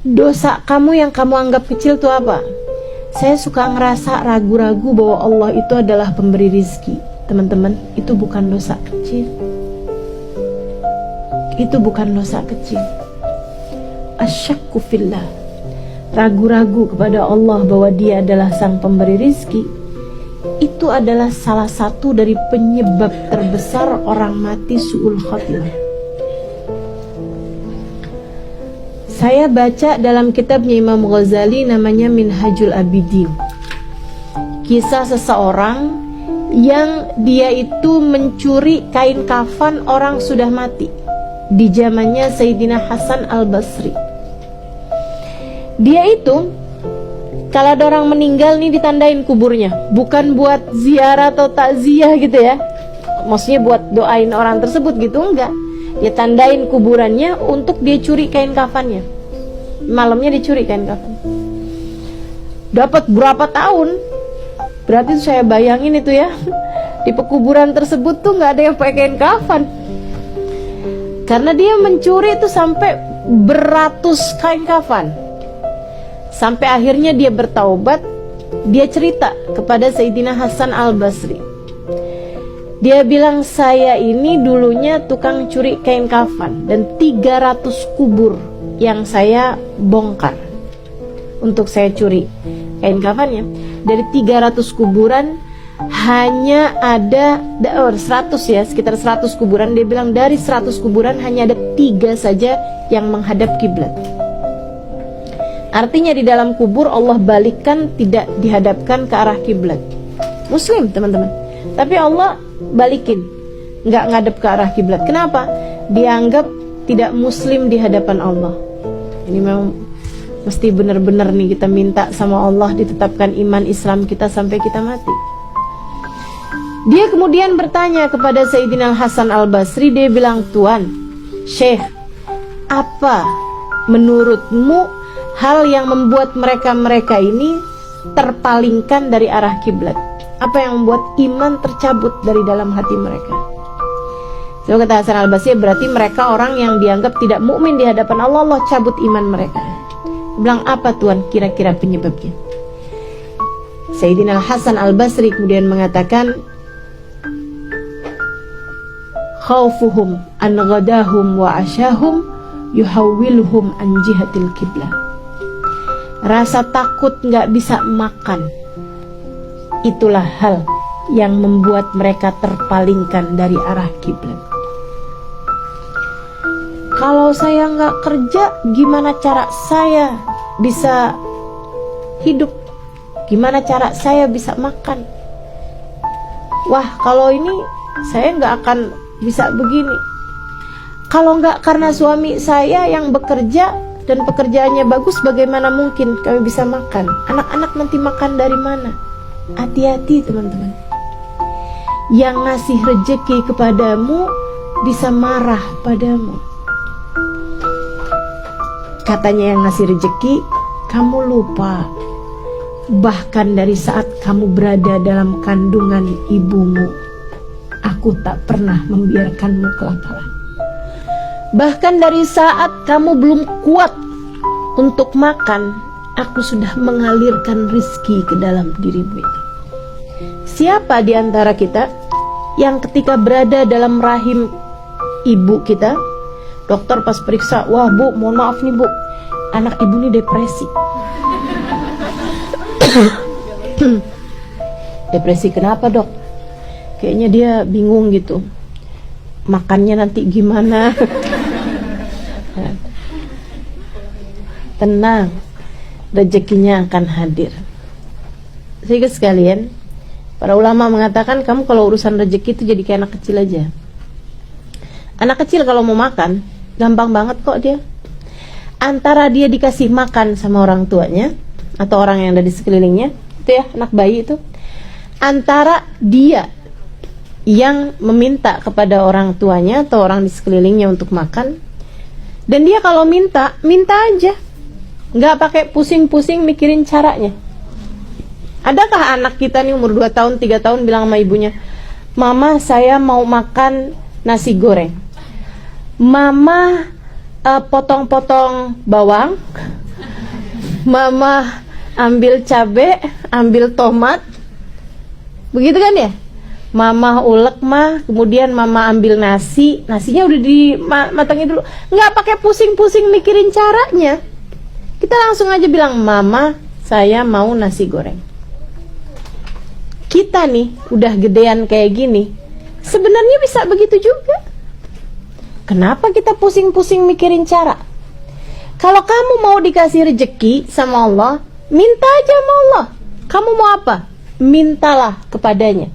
Dosa kamu yang kamu anggap kecil itu apa? Saya suka ngerasa ragu-ragu bahwa Allah itu adalah pemberi rizki. Teman-teman, itu bukan dosa kecil. Itu bukan dosa kecil. Asyakku fillah, ragu-ragu kepada Allah bahwa Dia adalah sang pemberi rizki, itu adalah salah satu dari penyebab terbesar orang mati su'ul khatimah. Saya baca dalam kitabnya Imam Ghazali namanya Minhajul Abidin, kisah seseorang yang dia itu mencuri kain kafan orang sudah mati di zamannya Sayyidina Hasan Al-Basri. Dia itu kalau ada orang meninggal nih ditandain kuburnya, bukan buat ziarah atau takziah gitu ya, maksudnya buat doain orang tersebut gitu, enggak. Dia tandain kuburannya untuk dia curi kain kafannya. Malamnya dicuri kain kafan. Dapat berapa tahun? Berarti saya bayangin itu ya, di pekuburan tersebut tuh nggak ada yang pakai kain kafan, karena dia mencuri itu sampai beratus kain kafan. Sampai akhirnya dia bertaubat. Dia cerita kepada Sayyidina Hasan Al-Basri. Dia bilang, saya ini dulunya tukang curi kain kafan, dan 300 kubur yang saya bongkar untuk saya curi kain kafannya. Dari 300 kuburan hanya ada 100 ya, sekitar 100 kuburan. Dia bilang dari 100 kuburan hanya ada 3 saja yang menghadap kiblat. Artinya di dalam kubur Allah balikkan, tidak dihadapkan ke arah kiblat. Muslim teman-teman, tapi Allah balikin, nggak ngadep ke arah kiblat. Kenapa? Dianggap tidak muslim di hadapan Allah. Ini memang mesti benar-benar nih kita minta sama Allah ditetapkan iman Islam kita sampai kita mati. Dia kemudian bertanya kepada Sayyidina Hasan Al-Basri. Dia bilang, Tuan Syekh, apa menurutmu hal yang membuat mereka-mereka ini terpalingkan dari arah kiblat? Apa yang membuat iman tercabut dari dalam hati mereka? So, kata Hasan Al-Basri, berarti mereka orang yang dianggap tidak mukmin di hadapan Allah, Allah cabut iman mereka. Dia bilang, apa Tuan kira-kira penyebabnya? Sayyidina Hasan Al-Basri kemudian mengatakan, khaufuhum an ghadahum wa asyahum yuhawwiluhum an jihatil kiblah. Rasa takut gak bisa makan, itulah hal yang membuat mereka terpalingkan dari arah kiblat. Kalau saya nggak kerja, gimana cara saya bisa hidup? Gimana cara saya bisa makan? Wah, kalau ini saya nggak akan bisa begini. Kalau nggak karena suami saya yang bekerja dan pekerjaannya bagus, bagaimana mungkin kami bisa makan? Anak-anak nanti makan dari mana? Hati-hati teman-teman. Yang ngasih rejeki kepadamu bisa marah padamu. Katanya yang ngasih rejeki, kamu lupa. Bahkan dari saat kamu berada dalam kandungan ibumu, aku tak pernah membiarkanmu kelaparan. Bahkan dari saat kamu belum kuat untuk makan, aku sudah mengalirkan rizki ke dalam dirimu itu. Siapa di antara kita yang ketika berada dalam rahim ibu kita, dokter pas periksa, wah bu, mohon maaf nih bu, anak ibu ini depresi. Depresi kenapa dok? Kayaknya dia bingung gitu, makannya nanti gimana. Tenang, rezekinya akan hadir. Sehingga sekalian, para ulama mengatakan kamu kalau urusan rezeki itu jadi kayak anak kecil aja. Anak kecil kalau mau makan, gampang banget kok dia. Antara dia dikasih makan sama orang tuanya atau orang yang ada di sekelilingnya, itu ya, anak bayi itu. Antara dia yang meminta kepada orang tuanya atau orang di sekelilingnya untuk makan, dan dia kalau minta, minta aja, nggak pakai pusing-pusing mikirin caranya. Adakah anak kita nih umur 2 tahun, 3 tahun bilang sama ibunya, Mama saya mau makan nasi goreng, Mama potong-potong bawang, Mama ambil cabe, ambil tomat, begitu kan ya? Mama ulek mah, kemudian mama ambil nasinya udah dimatangin dulu, nggak pakai pusing-pusing mikirin caranya. Kita langsung aja bilang, mama saya mau nasi goreng. Kita nih udah gedean kayak gini, sebenarnya bisa begitu juga. Kenapa kita pusing-pusing mikirin cara? Kalau kamu mau dikasih rezeki sama Allah, minta aja sama Allah. Kamu mau apa? Mintalah kepadanya.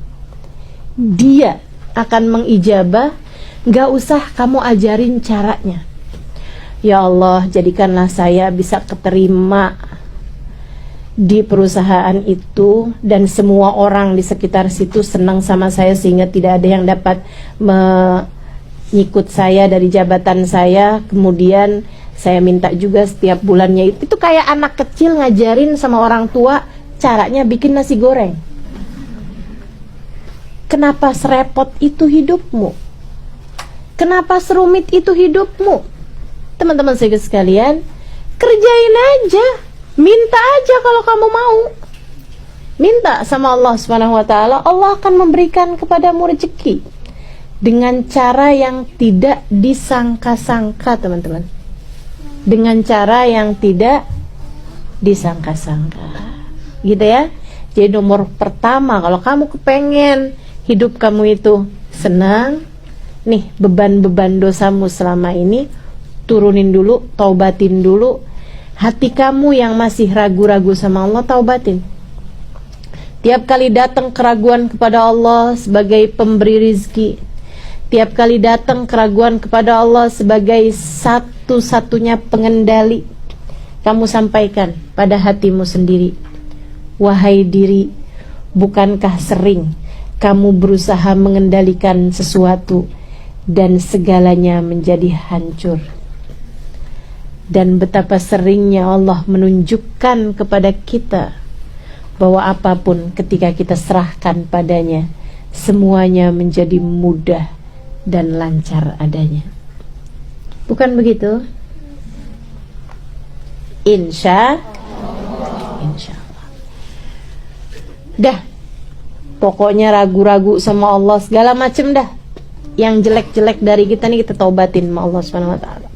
Dia akan mengijabah, gak usah kamu ajarin caranya. Ya Allah, jadikanlah saya bisa keterima di perusahaan itu, dan semua orang di sekitar situ senang sama saya, sehingga tidak ada yang dapat mengikut saya dari jabatan saya. Kemudian saya minta juga setiap bulannya itu kayak anak kecil ngajarin sama orang tua caranya bikin nasi goreng. Kenapa serepot itu hidupmu? Kenapa serumit itu hidupmu? Teman-teman saya sekalian, kerjain aja, minta aja kalau kamu mau. Minta sama Allah Subhanahu wa taala, Allah akan memberikan kepadamu rezeki dengan cara yang tidak disangka-sangka, teman-teman. Dengan cara yang tidak disangka-sangka. Gitu ya. Jadi nomor pertama, kalau kamu kepengen hidup kamu itu senang, nih beban-beban dosamu selama ini turunin dulu, taubatin dulu. Hati kamu yang masih ragu-ragu sama Allah, taubatin. Tiap kali datang keraguan kepada Allah sebagai pemberi rizki, tiap kali datang keraguan kepada Allah sebagai satu-satunya pengendali, kamu sampaikan pada hatimu sendiri, wahai diri, bukankah sering kamu berusaha mengendalikan sesuatu dan segalanya menjadi hancur? Dan betapa seringnya Allah menunjukkan kepada kita bahwa apapun ketika kita serahkan padanya, semuanya menjadi mudah dan lancar adanya. Bukan begitu? Insya Allah. Dah, pokoknya ragu-ragu sama Allah segala macem dah. Yang jelek-jelek dari kita nih kita taubatin sama Allah Subhanahu wa taala.